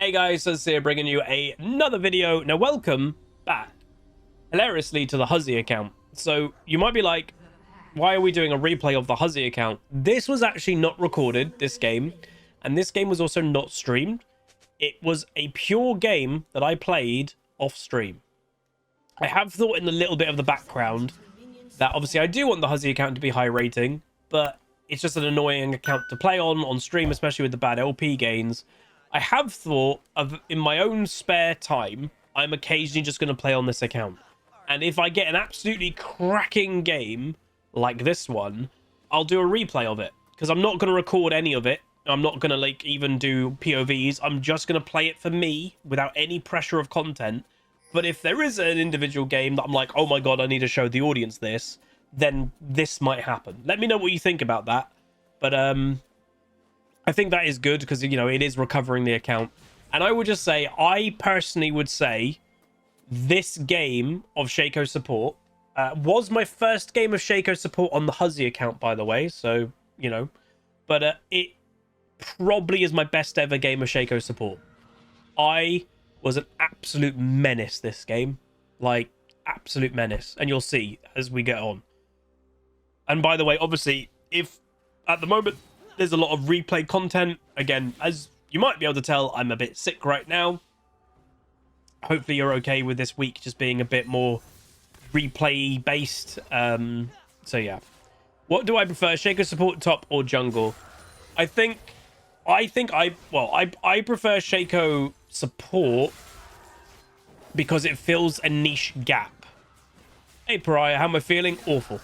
Hey guys, Huzz here bringing you another video. Now welcome back, hilariously, to the Huzzy account. So you might be like, why are we doing a replay of the Huzzy account? This was actually not recorded, this game, and this game was also not streamed. It was a pure game that I played off stream. I have thought in a little bit of the background that obviously I do want the Huzzy account to be high rating, but it's just an annoying account to play on stream, especially with the bad LP gains. I have thought of, in my own spare time, I'm occasionally just going to play on this account. And if I get an absolutely cracking game like this one, I'll do a replay of it. Because I'm not going to record any of it. I'm not going to like even do POVs. I'm just going to play it for me without any pressure of content. But if there is an individual game that I'm like, oh my god, I need to show the audience this, then this might happen. Let me know what you think about that. But I think that is good because, you know, it is recovering the account. And I would just say, I personally would say this game of Shaco support was my first game of Shaco support on the Huzzy account, by the way. So, you know, but it probably is my best ever game of Shaco support. I was an absolute menace this game. Like, absolute menace. And you'll see as we get on. And by the way, obviously, if at the moment there's a lot of replay content, again, as you might be able to tell, I'm a bit sick right now. Hopefully you're okay with this week just being a bit more replay based. So yeah, what do I prefer, Shaco support, top, or jungle? I prefer Shaco support because it fills a niche gap. Hey Pariah, how am I feeling? Awful.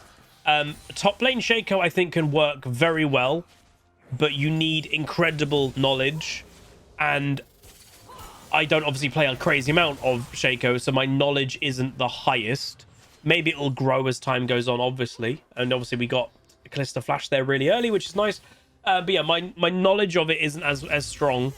Top lane Shaco I think can work very well, but you need incredible knowledge, and I don't obviously play a crazy amount of Shaco, so my knowledge isn't the highest. Maybe it'll grow as time goes on, obviously, and obviously we got Callista Flash there really early, which is nice. But yeah, my knowledge of it isn't as strong,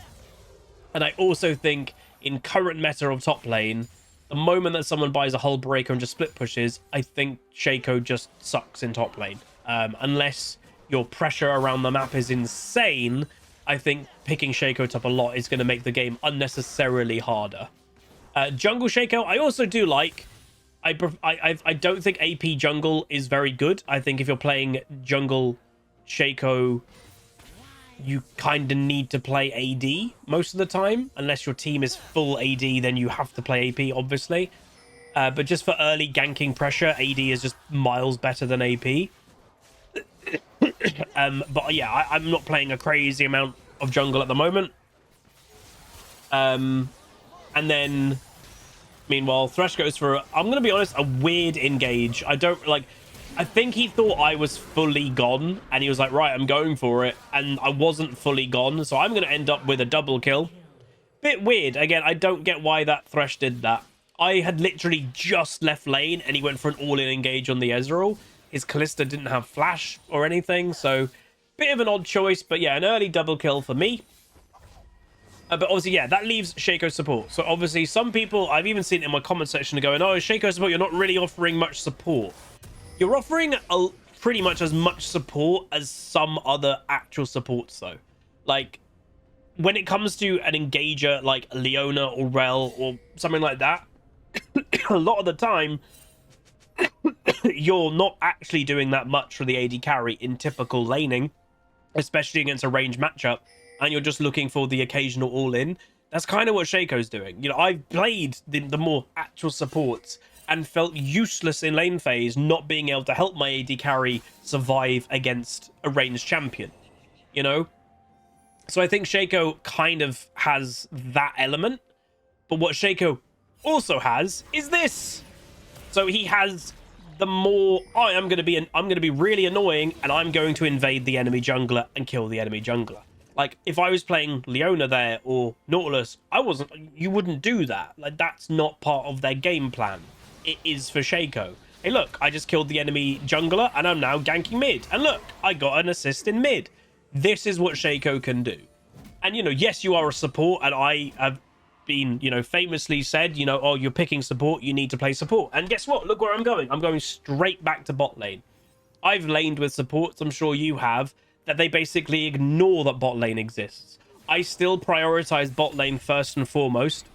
and I also think in current meta of top lane, the moment that someone buys a hull breaker and just split pushes, I think Shaco just sucks in top lane, unless your pressure around the map is insane. I think picking Shaco top a lot is going to make the game unnecessarily harder. Jungle Shaco, I also do like. I don't think AP jungle is very good. I think if you're playing jungle Shaco, you kind of need to play AD most of the time. Unless your team is full AD, then you have to play AP, obviously. But just for early ganking pressure, AD is just miles better than AP. But yeah, I'm not playing a crazy amount of jungle at the moment. And then, meanwhile, Thresh goes for, I'm going to be honest, a weird engage. I think he thought I was fully gone, and he was like, right, I'm going for it. And I wasn't fully gone, so I'm going to end up with a double kill. Bit weird. Again, I don't get why that Thresh did that. I had literally just left lane, and he went for an all-in engage on the Ezreal. His Callista didn't have flash or anything, so bit of an odd choice. But yeah, an early double kill for me. But obviously, yeah, that leaves Shaco support. So obviously, some people, I've even seen it in my comment section going, oh, Shaco support, you're not really offering much support. You're offering pretty much as much support as some other actual supports, though. Like, when it comes to an engager like Leona or Rel or something like that, a lot of the time, you're not actually doing that much for the AD carry in typical laning, especially against a range matchup, and you're just looking for the occasional all-in. That's kind of what Shaco's doing. You know, I've played the more actual supports and felt useless in lane phase, not being able to help my AD carry survive against a ranged champion, you know? So I think Shaco kind of has that element, but what Shaco also has is this. So he has the more, I'm going to be really annoying, and I'm going to invade the enemy jungler and kill the enemy jungler. Like, if I was playing Leona there or Nautilus, you wouldn't do that. Like, that's not part of their game plan. It is for Shaco. Hey, look, I just killed the enemy jungler, and I'm now ganking mid. And look, I got an assist in mid. This is what Shaco can do. And, you know, yes, you are a support, and I have been, you know, famously said, you know, oh, you're picking support, you need to play support. And guess what? Look where I'm going. I'm going straight back to bot lane. I've laned with supports, I'm sure you have, that they basically ignore that bot lane exists. I still prioritize bot lane first and foremost.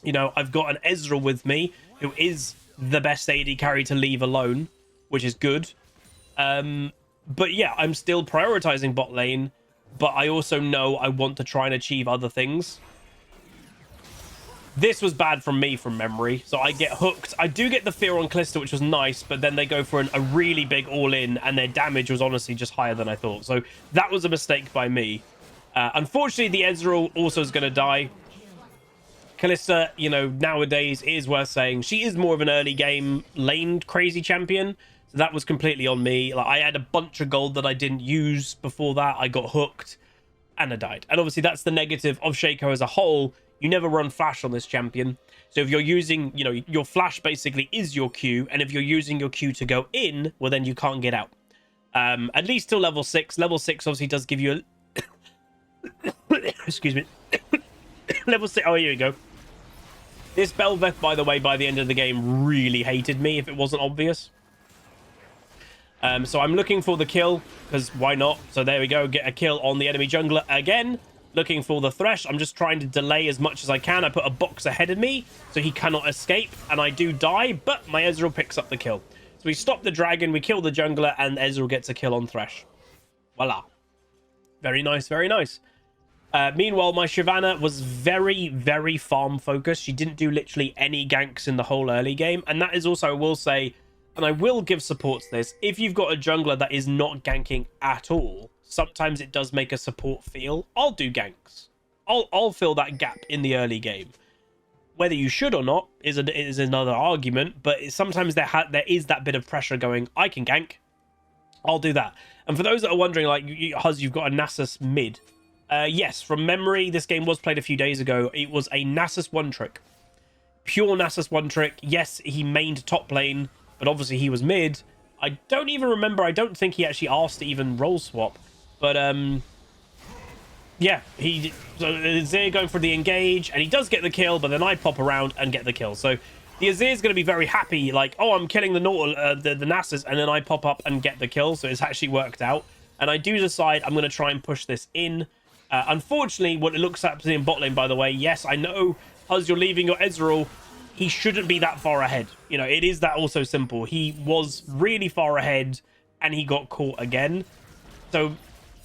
You know, I've got an Ezreal with me, who is the best AD carry to leave alone, which is good. But yeah, I'm still prioritizing bot lane, but I also know I want to try and achieve other things. This was bad from me from memory, so I get hooked. I do get the fear on Calista, which was nice, but then they go for a really big all-in, and their damage was honestly just higher than I thought. So that was a mistake by me. Unfortunately, the Ezreal also is going to die. Calista, you know, nowadays is worth saying. She is more of an early game laned crazy champion. So that was completely on me. Like, I had a bunch of gold that I didn't use before that. I got hooked and I died. And obviously that's the negative of Shaco as a whole. You never run flash on this champion. So if you're using, you know, your flash basically is your Q. And if you're using your Q to go in, well, then you can't get out. At least till level 6. Level 6 obviously does give you a... Excuse me. Level 6. Oh, here you go. This Bel'Veth, by the way, by the end of the game, really hated me if it wasn't obvious. So I'm looking for the kill, because why not? So there we go. Get a kill on the enemy jungler again. Looking for the Thresh. I'm just trying to delay as much as I can. I put a box ahead of me, so he cannot escape. And I do die, but my Ezreal picks up the kill. So we stop the dragon, we kill the jungler, and Ezreal gets a kill on Thresh. Voila. Very nice, very nice. Meanwhile, my Shyvana was very, very farm focused. She didn't do literally any ganks in the whole early game. And that is also, I will say, and I will give support to this, if you've got a jungler that is not ganking at all, sometimes it does make a support feel. I'll do ganks. I'll fill that gap in the early game. Whether you should or not is another argument, but sometimes there is that bit of pressure going, I can gank. I'll do that. And for those that are wondering, like, Huzz, you've got a Nasus mid. Yes, from memory, this game was played a few days ago. It was a Nasus one trick. Pure Nasus one trick. Yes, he mained top lane, but obviously he was mid. I don't even remember. I don't think he actually asked to even role swap. But, yeah, so Azir going for the engage, and he does get the kill, but then I pop around and get the kill. So the Azir is going to be very happy, like, oh, I'm killing the Nasus, and then I pop up and get the kill. So it's actually worked out. And I do decide I'm going to try and push this in. Unfortunately, what it looks like in bot lane, by the way, yes, I know, Huzz, you're leaving your Ezreal. He shouldn't be that far ahead. You know, it is that also simple. He was really far ahead, and he got caught again. So,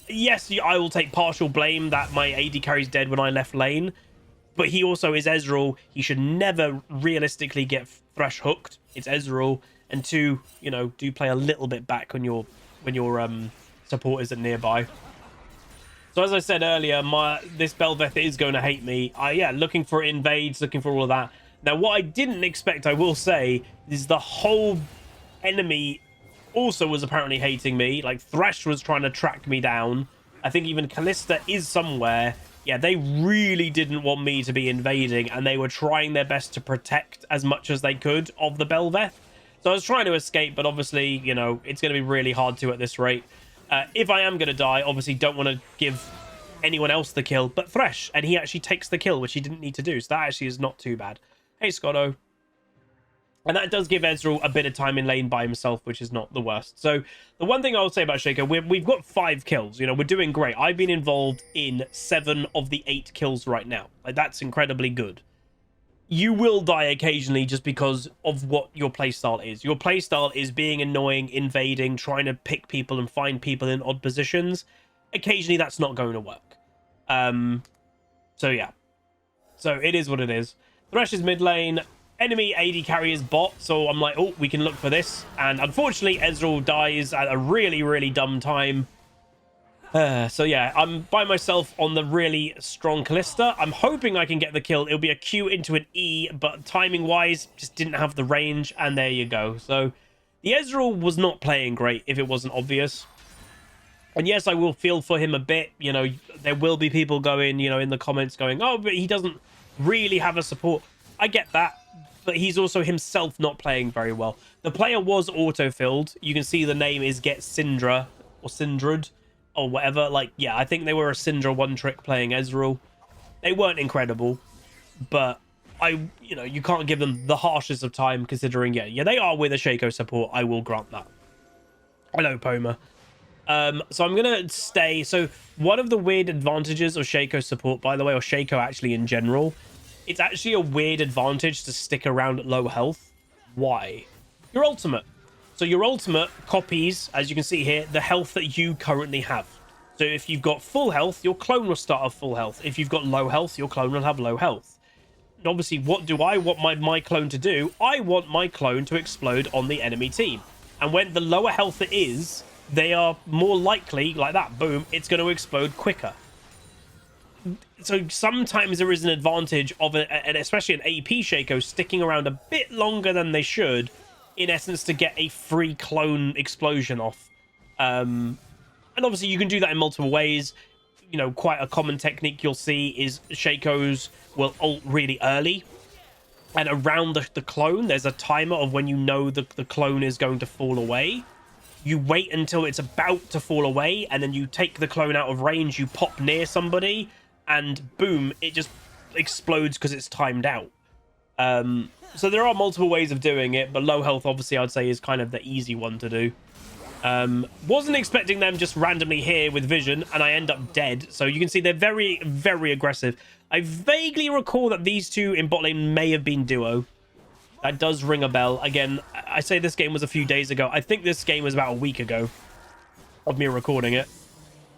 yes, I will take partial blame that my AD carry's dead when I left lane. But he also is Ezreal. He should never realistically get Thresh hooked. It's Ezreal. And two, you know, do play a little bit back when your support isn't nearby. So as I said earlier, this Bel'Veth is going to hate me. Yeah, looking for invades, looking for all of that. Now, what I didn't expect, I will say, is the whole enemy also was apparently hating me. Like, Thresh was trying to track me down. I think even Calista is somewhere. Yeah, they really didn't want me to be invading, and they were trying their best to protect as much as they could of the Bel'Veth. So I was trying to escape, but obviously, you know, it's going to be really hard to at this rate. If I am going to die, obviously don't want to give anyone else the kill, but Thresh, and he actually takes the kill, which he didn't need to do. So that actually is not too bad. Hey, Scotto. And that does give Ezreal a bit of time in lane by himself, which is not the worst. So the one thing I will say about Shaco, we've got 5 kills. You know, we're doing great. I've been involved in 7 of the 8 kills right now. Like, that's incredibly good. You will die occasionally just because of what your playstyle is. Your playstyle is being annoying, invading, trying to pick people and find people in odd positions. Occasionally, that's not going to work. So, yeah. So, it is what it is. Thresh is mid lane. Enemy AD carry is bot. So, I'm like, oh, we can look for this. And unfortunately, Ezreal dies at a really, really dumb time. So yeah, I'm by myself on the really strong Calista. I'm hoping I can get the kill. It'll be a Q into an E, but timing-wise, just didn't have the range, and there you go. So the Ezreal was not playing great, if it wasn't obvious. And yes, I will feel for him a bit. You know, there will be people going, you know, in the comments going, oh, but he doesn't really have a support. I get that, but he's also himself not playing very well. The player was auto-filled. You can see the name is Get Syndra, or Syndrad, or whatever. Like, yeah, I think they were a Syndra one trick playing Ezreal. They weren't incredible, but you know, you can't give them the harshest of time considering, yeah, they are with a Shaco support. I will grant that. Hello, Poma. So I'm gonna stay. So one of the weird advantages of Shaco support, by the way, or Shaco actually in general, it's actually a weird advantage to stick around at low health. Why? Your ultimate. So your ultimate copies, as you can see here, the health that you currently have. So if you've got full health, your clone will start off full health. If you've got low health, your clone will have low health. And obviously, what do I want my clone to do? I want my clone to explode on the enemy team. And when the lower health it is, they are more likely, like that, boom, it's going to explode quicker. So sometimes there is an advantage of, and especially an AP Shaco, sticking around a bit longer than they should, in essence, to get a free clone explosion off. And obviously you can do that in multiple ways. You know, quite a common technique you'll see is Shacos will ult really early. And around the clone, there's a timer of when you know the clone is going to fall away. You wait until it's about to fall away, and then you take the clone out of range, you pop near somebody, and boom, it just explodes because it's timed out. So there are multiple ways of doing it, but low health, obviously, I'd say is kind of the easy one to do. Wasn't expecting them just randomly here with vision, and I end up dead. So you can see they're very, very aggressive. I vaguely recall that these two in bot lane may have been duo. That does ring a bell. Again, I say this game was a few days ago. I think this game was about a week ago of me recording it.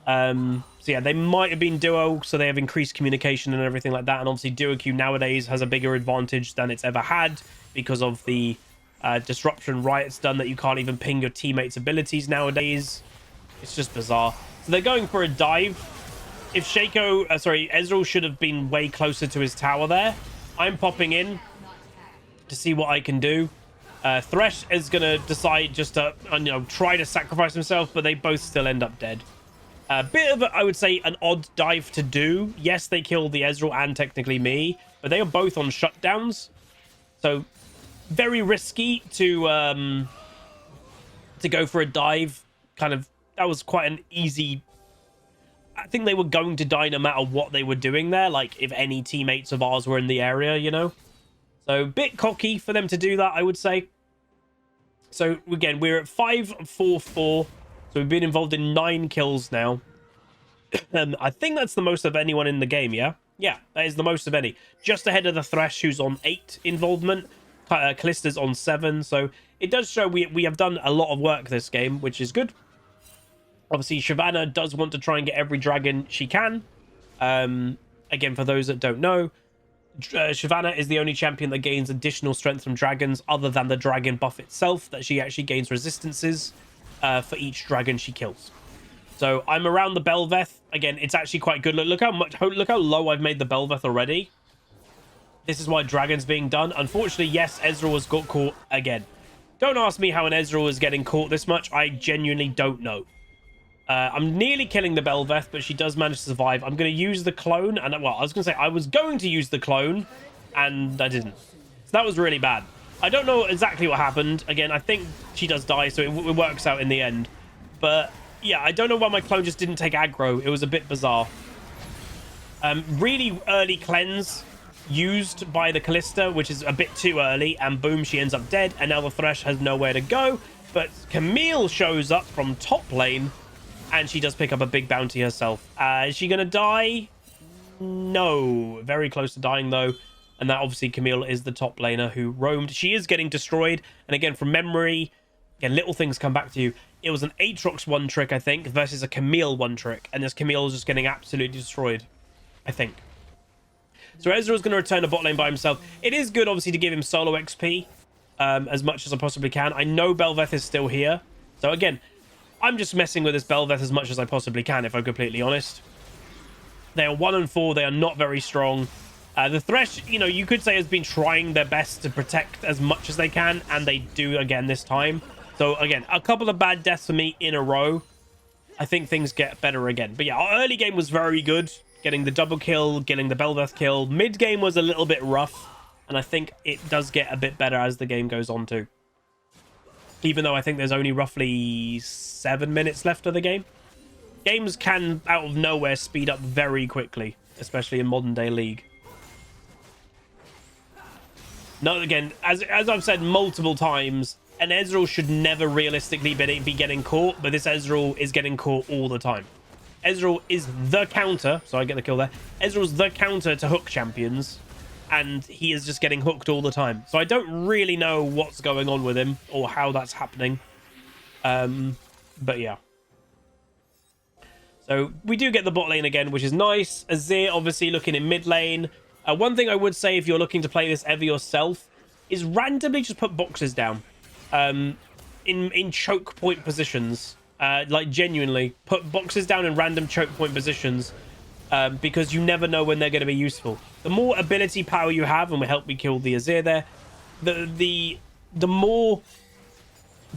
So yeah, they might have been duo, so they have increased communication and everything like that. And obviously duo queue nowadays has a bigger advantage than it's ever had because of the disruption Riot's done, that you can't even ping your teammates' abilities nowadays. It's just bizarre. So they're going for a dive. If Shaco, Ezreal should have been way closer to his tower there. I'm popping in to see what I can do. Thresh is going to decide just to, try to sacrifice himself, but they both still end up dead. A bit of, I would say, an odd dive to do. Yes, they killed the Ezreal and technically me, but they are both on shutdowns. So very risky to go for a dive. Kind of, that was quite an easy. I think they were going to die no matter what they were doing there. Like if any teammates of ours were in the area, you know. So, bit cocky for them to do that, I would say. So, again, we're at 5-4-4. So, we've been involved in 9 kills now. I think that's the most of anyone in the game, yeah? Yeah, that is the most of any. Just ahead of the Thresh, who's on 8 involvement. Callista's on 7. So, it does show we have done a lot of work this game, which is good. Obviously, Shyvana does want to try and get every dragon she can. Again, for those that don't know, Shyvana is the only champion that gains additional strength from dragons other than the dragon buff itself, that she actually gains resistances for each dragon she kills. So I'm around the Bel'Veth. Again, it's actually quite good. Look how low I've made the Bel'Veth already. This is why dragon's being done. Unfortunately, yes, Ezreal has got caught again. Don't ask me how an Ezreal is getting caught this much. I genuinely don't know. I'm nearly killing the Bel'Veth, but she does manage to survive. I'm going to use the clone, and well, I was going to say I was going to use the clone, and I didn't. So that was really bad. I don't know exactly what happened. Again, I think she does die, so it works out in the end. But yeah, I don't know why my clone just didn't take aggro. It was a bit bizarre. Really early cleanse used by the Callista, which is a bit too early, and boom, she ends up dead, and now the Thresh has nowhere to go. But Camille shows up from top lane, and she does pick up a big bounty herself. Is she going to die? No. Very close to dying, though. And that, obviously, Camille is the top laner who roamed. She is getting destroyed. And again, from memory, again, little things come back to you. It was an Aatrox one-trick, I think, versus a Camille one-trick. And this Camille is just getting absolutely destroyed, I think. So Ezreal's going to return to bot lane by himself. It is good, obviously, to give him solo XP as much as I possibly can. I know Bel'Veth is still here. So, again, I'm just messing with this Bel'Veth as much as I possibly can, if I'm completely honest. They are 1-4. They are not very strong. The Thresh, you could say has been trying their best to protect as much as they can, and they do again this time. So, again, a couple of bad deaths for me in a row. I think things get better again. But yeah, our early game was very good. Getting the double kill, getting the Bel'Veth kill. Mid game was a little bit rough, and I think it does get a bit better as the game goes on too. Even though I think there's only roughly 7 minutes left of the game. Games can, out of nowhere, speed up very quickly, especially in modern day League. No, again, as I've said multiple times, an Ezreal should never realistically be getting caught, but this Ezreal is getting caught all the time. Ezreal is the counter, so I get the kill there. Ezreal's the counter to hook champions, and he is just getting hooked all the time. So I don't really know what's going on with him or how that's happening. But yeah. So we do get the bot lane again, which is nice. Azir obviously looking in mid lane. One thing I would say if you're looking to play this ever yourself is randomly just put boxes down in choke point positions. Like genuinely put boxes down in random choke point positions because you never know when they're going to be useful. The more ability power you have, and will help me kill the Azir there, the more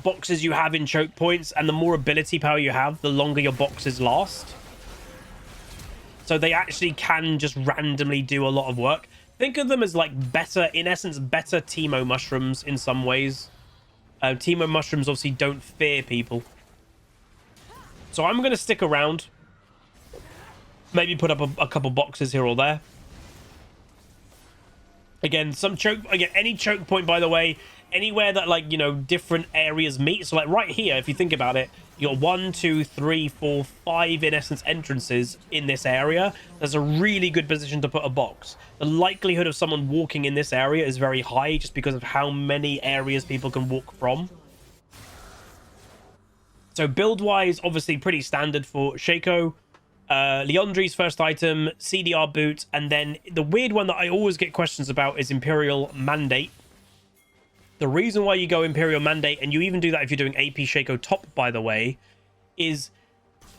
boxes you have in choke points and the more ability power you have, the longer your boxes last. So they actually can just randomly do a lot of work. Think of them as like better, in essence, better Teemo mushrooms in some ways. Teemo mushrooms obviously don't fear people. So I'm going to stick around. Maybe put up a couple boxes here or there. Again, any choke point, by the way, anywhere that, like, you know, different areas meet. So like right here, if you think about it, you got 1, 2, 3, 4, 5 in essence entrances in this area. That's a really good position to put a box. The likelihood of someone walking in this area is very high just because of how many areas people can walk from. So build wise, obviously pretty standard for Shaco. Leandri's first item, CDR boot, and then the weird one that I always get questions about is Imperial Mandate. The reason why you go Imperial Mandate, and you even do that if you're doing AP Shaco top, by the way, is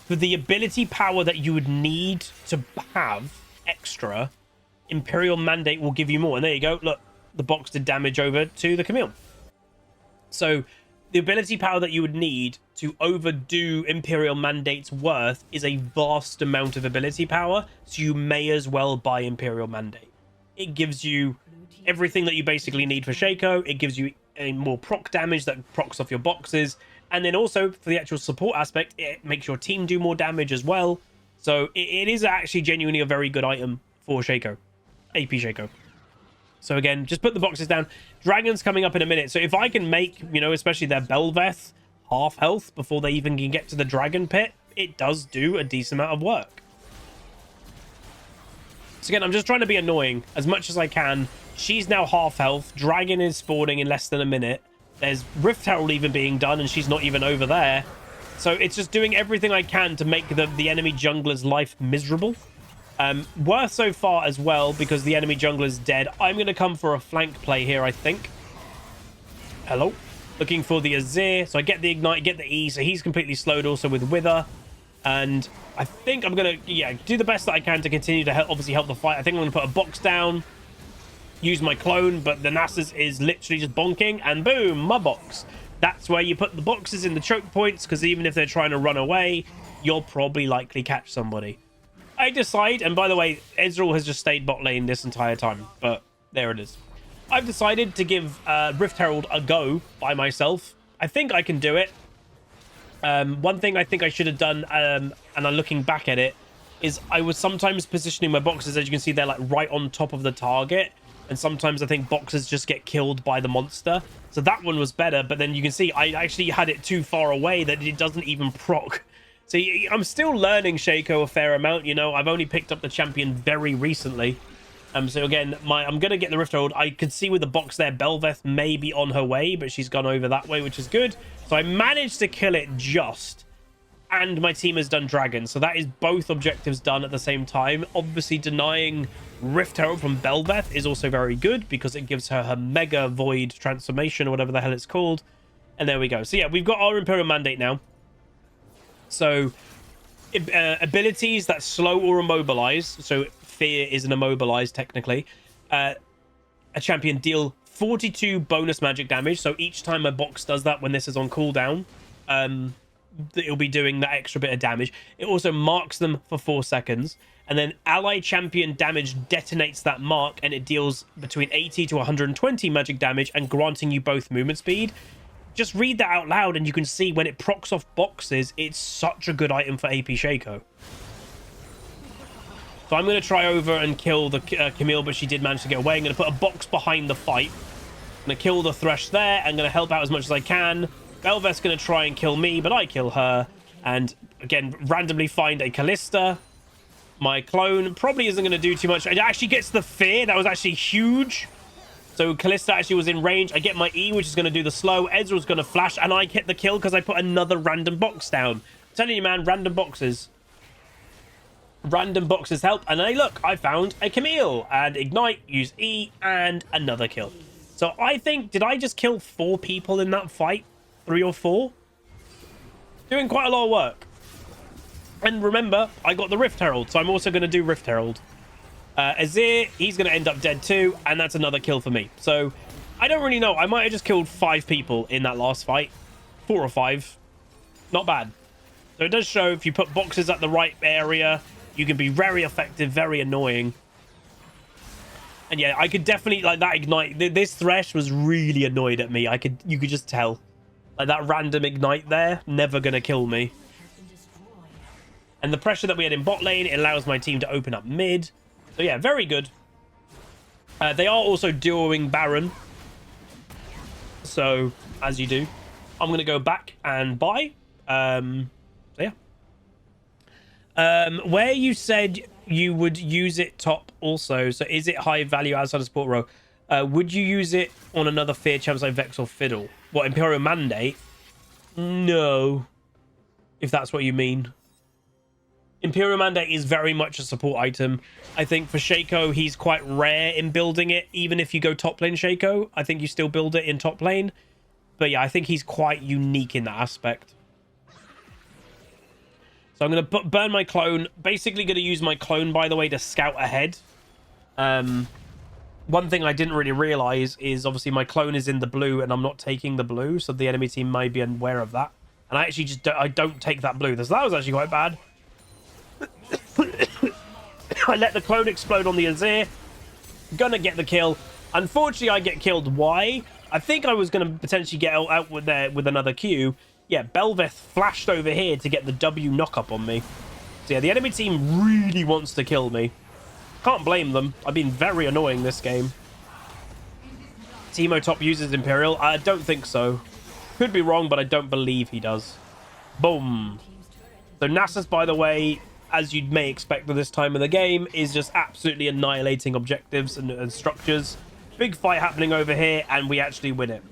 for the ability power that you would need to have extra, Imperial Mandate will give you more. And there you go. Look, the box did damage over to the Camille. So the ability power that you would need to overdo Imperial Mandate's worth is a vast amount of ability power, so you may as well buy Imperial Mandate. It gives you everything that you basically need for Shaco. It gives you a more proc damage that procs off your boxes, and then also for the actual support aspect, it makes your team do more damage as well. So it is actually genuinely a very good item for Shaco, AP Shaco. So again, just put the boxes down. Dragon's coming up in a minute. So if I can make, you know, especially their Belveth half health before they even can get to the Dragon Pit, it does do a decent amount of work. So again, I'm just trying to be annoying as much as I can. She's now half health. Dragon is spawning in less than a minute. There's Rift Herald even being done, and she's not even over there. So it's just doing everything I can to make the enemy jungler's life miserable. Worth so far as well, because the enemy jungler is dead. I'm going to come for a flank play here, I think. Hello. Looking for the Azir. So I get the Ignite, get the E. So he's completely slowed also with Wither. And I think I'm going to, yeah, do the best that I can to continue to obviously help the fight. I think I'm going to put a box down. Use my clone, but the Nasus is literally just bonking. And boom, my box. That's where you put the boxes in the choke points, because even if they're trying to run away, you'll probably likely catch somebody. I decide, and by the way, Ezreal has just stayed bot lane this entire time, but there it is. I've decided to give Rift Herald a go by myself. I think I can do it. One thing I think I should have done, and I'm looking back at it, is I was sometimes positioning my boxes, as you can see, they're like right on top of the target. And sometimes I think boxes just get killed by the monster. So that one was better, but then you can see I actually had it too far away that it doesn't even proc. So I'm still learning Shaco a fair amount, you know. I've only picked up the champion very recently. So again, I'm going to get the Rift Herald. I could see with the box there, Belveth may be on her way, but she's gone over that way, which is good. So I managed to kill it just. And my team has done Dragon. So that is both objectives done at the same time. Obviously, denying Rift Herald from Belveth is also very good because it gives her Mega Void transformation or whatever the hell it's called. And there we go. So yeah, we've got our Imperial Mandate now. So abilities that slow or immobilize. So Fear is an immobilize technically. A champion deal 42 bonus magic damage. So each time my box does that when this is on cooldown, it'll be doing that extra bit of damage. It also marks them for 4 seconds. And then ally champion damage detonates that mark, and it deals between 80 to 120 magic damage and granting you both movement speed. Just read that out loud and you can see when it procs off boxes, it's such a good item for AP Shaco. So I'm going to try over and kill the Camille, but she did manage to get away. I'm going to put a box behind the fight. Gonna kill the Thresh there. I'm gonna help out as much as I can. Belveth's gonna try and kill me, but I kill her. And again, randomly find a Callista. My clone probably isn't gonna do too much. It actually gets the fear. That was actually huge. So Callista actually was in range. I get my E, which is going to do the slow. Ezreal's going to flash, and I get the kill because I put another random box down. I'm telling you, man, random boxes. Random boxes help. And hey, look, I found a Camille. And Ignite, use E, and another kill. So I think, did I just kill 4 people in that fight? 3 or 4? Doing quite a lot of work. And remember, I got the Rift Herald, so I'm also going to do Rift Herald. Azir, he's going to end up dead too, and that's another kill for me. So, I don't really know. I might have just killed 5 people in that last fight. 4 or 5. Not bad. So it does show if you put boxes at the right area, you can be very effective, very annoying. And yeah, I could definitely, like, that Ignite. This Thresh was really annoyed at me. You could just tell. Like, that random Ignite there, never going to kill me. And the pressure that we had in bot lane, it allows my team to open up mid. So yeah, very good. They are also duoing Baron. So, as you do. I'm going to go back and buy. So yeah. Where you said you would use it top also. So is it high value outside of support row? Would you use it on another Fear champs like Vex or Fiddle? What, Imperial Mandate? No. If that's what you mean. Imperial Mandate is very much a support item. I think for Shaco, he's quite rare in building it. Even if you go top lane Shaco, I think you still build it in top lane. But yeah, I think he's quite unique in that aspect. So I'm going to burn my clone. Basically going to use my clone, by the way, to scout ahead. One thing I didn't really realize is obviously my clone is in the blue and I'm not taking the blue. So the enemy team may be unaware of that. And I actually just don't take that blue. So that was actually quite bad. I let the clone explode on the Azir. Gonna get the kill. Unfortunately, I get killed. Why? I think I was gonna potentially get out with another Q. Yeah, Belveth flashed over here to get the W knock-up on me. So yeah, the enemy team really wants to kill me. Can't blame them. I've been very annoying this game. Teemo top uses Imperial. I don't think so. Could be wrong, but I don't believe he does. Boom. So Nasus, by the way, as you may expect at this time of the game, is just absolutely annihilating objectives and structures. Big fight happening over here, and we actually win it.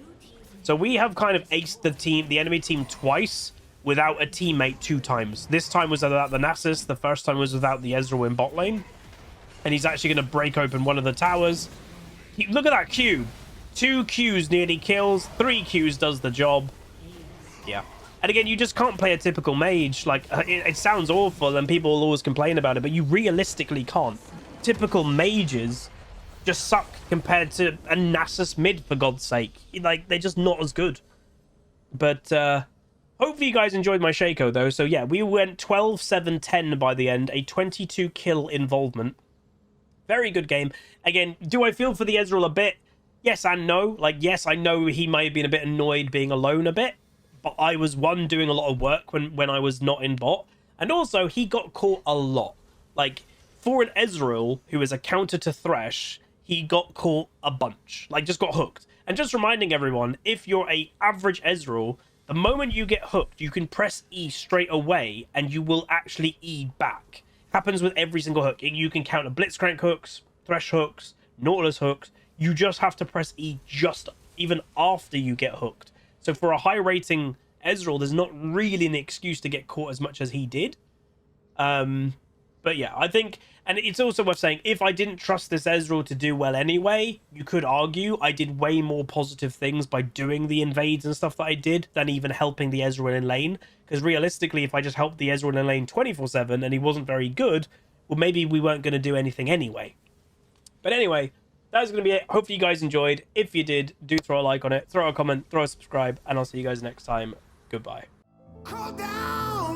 So we have kind of aced the enemy team twice without a teammate 2 times. This time was without the Nasus. The first time was without the Ezreal in bot lane. And he's actually going to break open one of the towers. Look at that Q. 2 Qs nearly kills. 3 Qs does the job. Yeah. And again, you just can't play a typical mage. Like, it sounds awful and people will always complain about it, but you realistically can't. Typical mages just suck compared to a Nasus mid, for God's sake. Like, they're just not as good. But hopefully you guys enjoyed my Shaco, though. So yeah, we went 12-7-10 by the end. A 22 kill involvement. Very good game. Again, do I feel for the Ezreal a bit? Yes and no. Like, yes, I know he might have been a bit annoyed being alone a bit. But I was, one, doing a lot of work when I was not in bot. And also, he got caught a lot. Like, for an Ezreal, who is a counter to Thresh, he got caught a bunch. Like, just got hooked. And just reminding everyone, if you're a average Ezreal, the moment you get hooked, you can press E straight away, and you will actually E back. Happens with every single hook. You can counter Blitzcrank hooks, Thresh hooks, Nautilus hooks. You just have to press E just even after you get hooked. So for a high rating Ezreal, there's not really an excuse to get caught as much as he did. But yeah, I think, and it's also worth saying, if I didn't trust this Ezreal to do well anyway, you could argue I did way more positive things by doing the invades and stuff that I did than even helping the Ezreal in lane. Because realistically, if I just helped the Ezreal in lane 24/7 and he wasn't very good, well, maybe we weren't going to do anything anyway. But anyway, that's going to be it. Hopefully you guys enjoyed. If you did, do throw a like on it, throw a comment, throw a subscribe, and I'll see you guys next time. Goodbye. Call down!